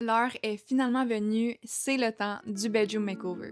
l'heure est finalement venue, c'est le temps du bedroom makeover.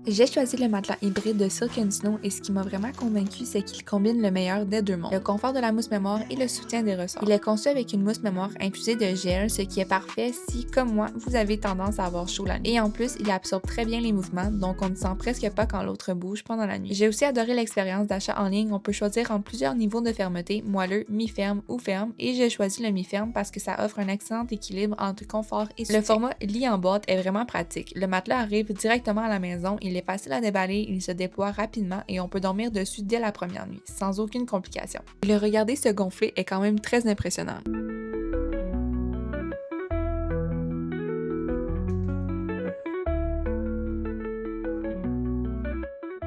J'ai choisi le matelas hybride de Silk Snow et ce qui m'a vraiment convaincu, c'est qu'il combine le meilleur des deux mondes, le confort de la mousse mémoire et le soutien des ressorts. Il est conçu avec une mousse mémoire infusée de gel, ce qui est parfait si, comme moi, vous avez tendance à avoir chaud la nuit. Et en plus, il absorbe très bien les mouvements, donc on ne sent presque pas quand l'autre bouge pendant la nuit. J'ai aussi adoré l'expérience d'achat en ligne, on peut choisir en plusieurs niveaux de fermeté, moelleux, mi-ferme ou ferme, et j'ai choisi le mi-ferme parce que ça offre un excellent équilibre entre confort et soutien. Le format lit en boîte est vraiment pratique. Le matelas arrive directement à la maison, il est facile à déballer, il se déploie rapidement et on peut dormir dessus dès la première nuit, sans aucune complication. Et le regarder se gonfler est quand même très impressionnant.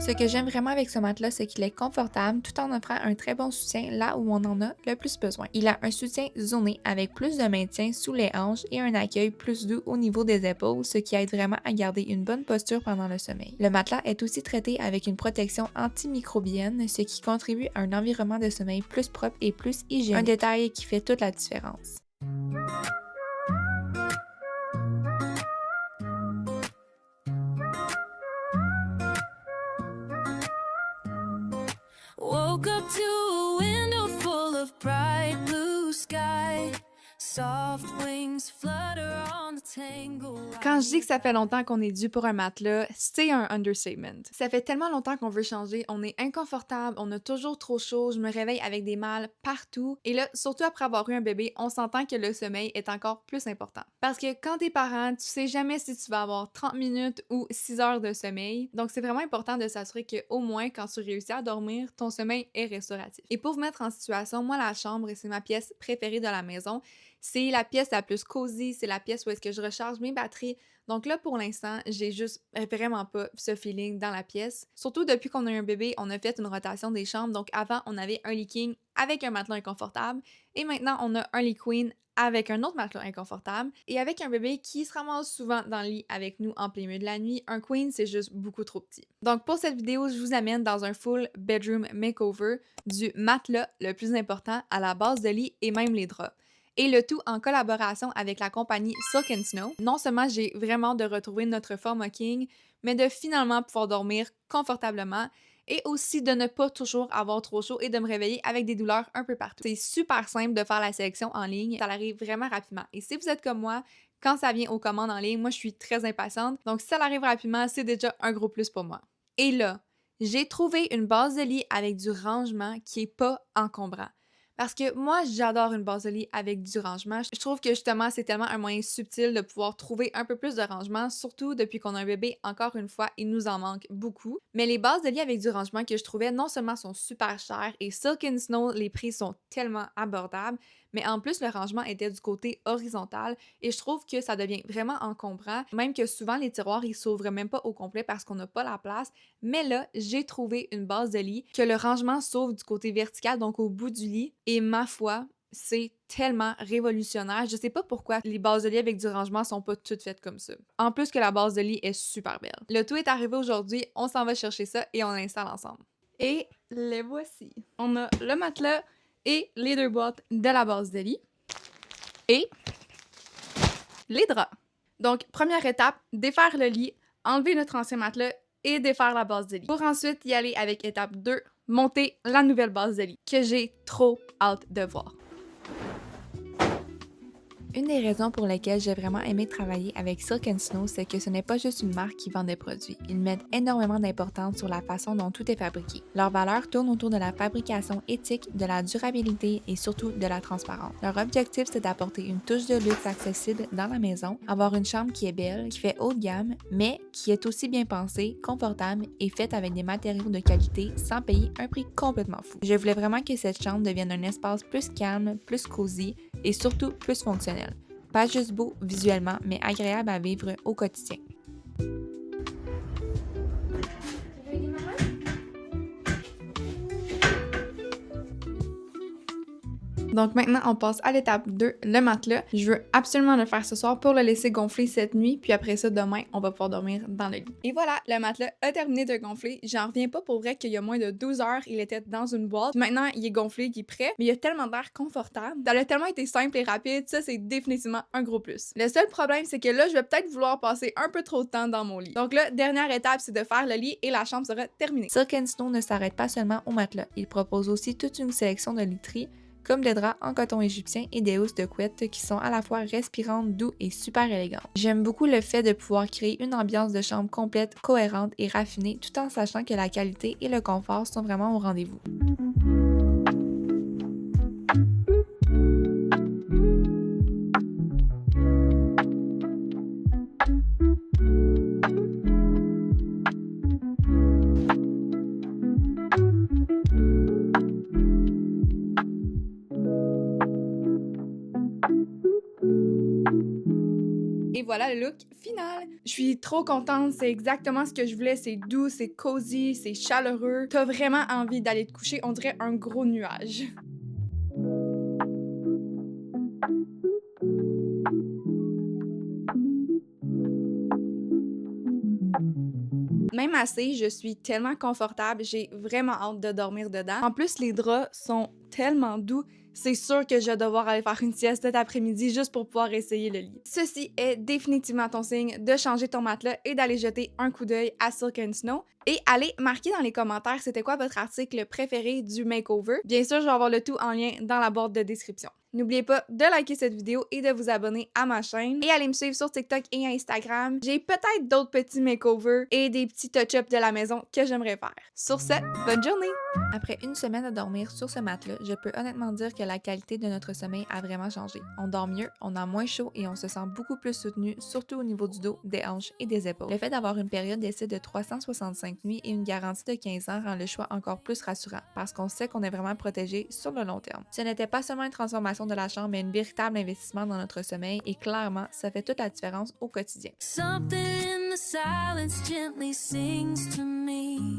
Ce que j'aime vraiment avec ce matelas, c'est qu'il est confortable tout en offrant un très bon soutien là où on en a le plus besoin. Il a un soutien zoné avec plus de maintien sous les hanches et un accueil plus doux au niveau des épaules, ce qui aide vraiment à garder une bonne posture pendant le sommeil. Le matelas est aussi traité avec une protection antimicrobienne, ce qui contribue à un environnement de sommeil plus propre et plus hygiénique. Un détail qui fait toute la différence. Woke up to a window full of bright blue sky. Soft wings flutter on the tangle. Quand je dis que ça fait longtemps qu'on est dû pour un matelas, c'est un understatement. Ça fait tellement longtemps qu'on veut changer, on est inconfortable, on a toujours trop chaud, je me réveille avec des mâles partout. Et là, surtout après avoir eu un bébé, on s'entend que le sommeil est encore plus important. Parce que quand t'es parent, tu sais jamais si tu vas avoir 30 minutes ou 6 heures de sommeil. Donc c'est vraiment important de s'assurer qu'au moins quand tu réussis à dormir, ton sommeil est restauratif. Et pour vous mettre en situation, moi la chambre, c'est ma pièce préférée de la maison. C'est la pièce la plus cosy, c'est la pièce où est-ce que je recharge mes batteries. Donc là, pour l'instant, j'ai juste vraiment pas ce feeling dans la pièce. Surtout depuis qu'on a eu un bébé, on a fait une rotation des chambres. Donc avant, on avait un lit king avec un matelas inconfortable. Et maintenant, on a un lit queen avec un autre matelas inconfortable. Et avec un bébé qui se ramasse souvent dans le lit avec nous en plein milieu de la nuit, un queen, c'est juste beaucoup trop petit. Donc pour cette vidéo, je vous amène dans un full bedroom makeover du matelas le plus important à la base de lit et même les draps. Et le tout en collaboration avec la compagnie Silk Snow. Non seulement j'ai vraiment de retrouver notre format king, mais de finalement pouvoir dormir confortablement et aussi de ne pas toujours avoir trop chaud et de me réveiller avec des douleurs un peu partout. C'est super simple de faire la sélection en ligne, ça arrive vraiment rapidement. Et si vous êtes comme moi, quand ça vient aux commandes en ligne, moi je suis très impatiente, donc si ça arrive rapidement, c'est déjà un gros plus pour moi. Et là, j'ai trouvé une base de lit avec du rangement qui est pas encombrant. Parce que moi, j'adore une base de lit avec du rangement. Je trouve que justement, c'est tellement un moyen subtil de pouvoir trouver un peu plus de rangement, surtout depuis qu'on a un bébé, encore une fois, il nous en manque beaucoup. Mais les bases de lit avec du rangement que je trouvais non seulement sont super chères et Silk Snow, les prix sont tellement abordables, mais en plus, le rangement était du côté horizontal et je trouve que ça devient vraiment encombrant, même que souvent les tiroirs, ils s'ouvrent même pas au complet parce qu'on n'a pas la place. Mais là, j'ai trouvé une base de lit que le rangement s'ouvre du côté vertical, donc au bout du lit. Et ma foi, c'est tellement révolutionnaire. Je sais pas pourquoi les bases de lit avec du rangement sont pas toutes faites comme ça. En plus que la base de lit est super belle. Le tout est arrivé aujourd'hui, on s'en va chercher ça et on l'installe ensemble. Et les voici. On a le matelas et les deux boîtes de la base de lit. Et les draps. Donc, première étape, défaire le lit, enlever notre ancien matelas et défaire la base de lit. Pour ensuite y aller avec étape 2, monter la nouvelle base de lit, que j'ai trop hâte de voir. Une des raisons pour lesquelles j'ai vraiment aimé travailler avec Silk Snow, c'est que ce n'est pas juste une marque qui vend des produits. Ils mettent énormément d'importance sur la façon dont tout est fabriqué. Leur valeur tourne autour de la fabrication éthique, de la durabilité et surtout de la transparence. Leur objectif, c'est d'apporter une touche de luxe accessible dans la maison, avoir une chambre qui est belle, qui fait haut de gamme, mais qui est aussi bien pensée, confortable et faite avec des matériaux de qualité sans payer un prix complètement fou. Je voulais vraiment que cette chambre devienne un espace plus calme, plus cosy et surtout plus fonctionnel. Pas juste beau visuellement, mais agréable à vivre au quotidien. Donc maintenant, on passe à l'étape 2, le matelas. Je veux absolument le faire ce soir pour le laisser gonfler cette nuit, puis après ça, demain, on va pouvoir dormir dans le lit. Et voilà, le matelas a terminé de gonfler. J'en reviens pas pour vrai qu'il y a moins de 12 heures, il était dans une boîte. Puis maintenant, il est gonflé, il est prêt, mais il a tellement d'air confortable. Ça a tellement été simple et rapide, ça c'est définitivement un gros plus. Le seul problème, c'est que là, je vais peut-être vouloir passer un peu trop de temps dans mon lit. Donc là, dernière étape, c'est de faire le lit et la chambre sera terminée. Silk & Snow ne s'arrête pas seulement au matelas. Il propose aussi toute une sélection de literies, comme des draps en coton égyptien et des housses de couette qui sont à la fois respirantes, doux et super élégantes. J'aime beaucoup le fait de pouvoir créer une ambiance de chambre complète, cohérente et raffinée, tout en sachant que la qualité et le confort sont vraiment au rendez-vous. Et voilà le look final. Je suis trop contente, c'est exactement ce que je voulais, c'est doux, c'est cosy, c'est chaleureux. T'as vraiment envie d'aller te coucher, on dirait un gros nuage. Même assez, je suis tellement confortable, j'ai vraiment hâte de dormir dedans. En plus, les draps sont tellement doux, c'est sûr que je vais devoir aller faire une sieste cet après-midi juste pour pouvoir essayer le lit. Ceci est définitivement ton signe de changer ton matelas et d'aller jeter un coup d'œil à Silk & Snow. Et allez marquer dans les commentaires c'était quoi votre article préféré du makeover. Bien sûr, je vais avoir le tout en lien dans la barre de description. N'oubliez pas de liker cette vidéo et de vous abonner à ma chaîne. Et allez me suivre sur TikTok et Instagram. J'ai peut-être d'autres petits makeovers et des petits touch-ups de la maison que j'aimerais faire. Sur ce, bonne journée! Après une semaine à dormir sur ce matelas, je peux honnêtement dire que la qualité de notre sommeil a vraiment changé. On dort mieux, on a moins chaud et on se sent beaucoup plus soutenu, surtout au niveau du dos, des hanches et des épaules. Le fait d'avoir une période d'essai de 365 nuits et une garantie de 15 ans rend le choix encore plus rassurant parce qu'on sait qu'on est vraiment protégé sur le long terme. Ce n'était pas seulement une transformation de la chambre, mais un véritable investissement dans notre sommeil et clairement, ça fait toute la différence au quotidien. Something in the silence gently sings to me.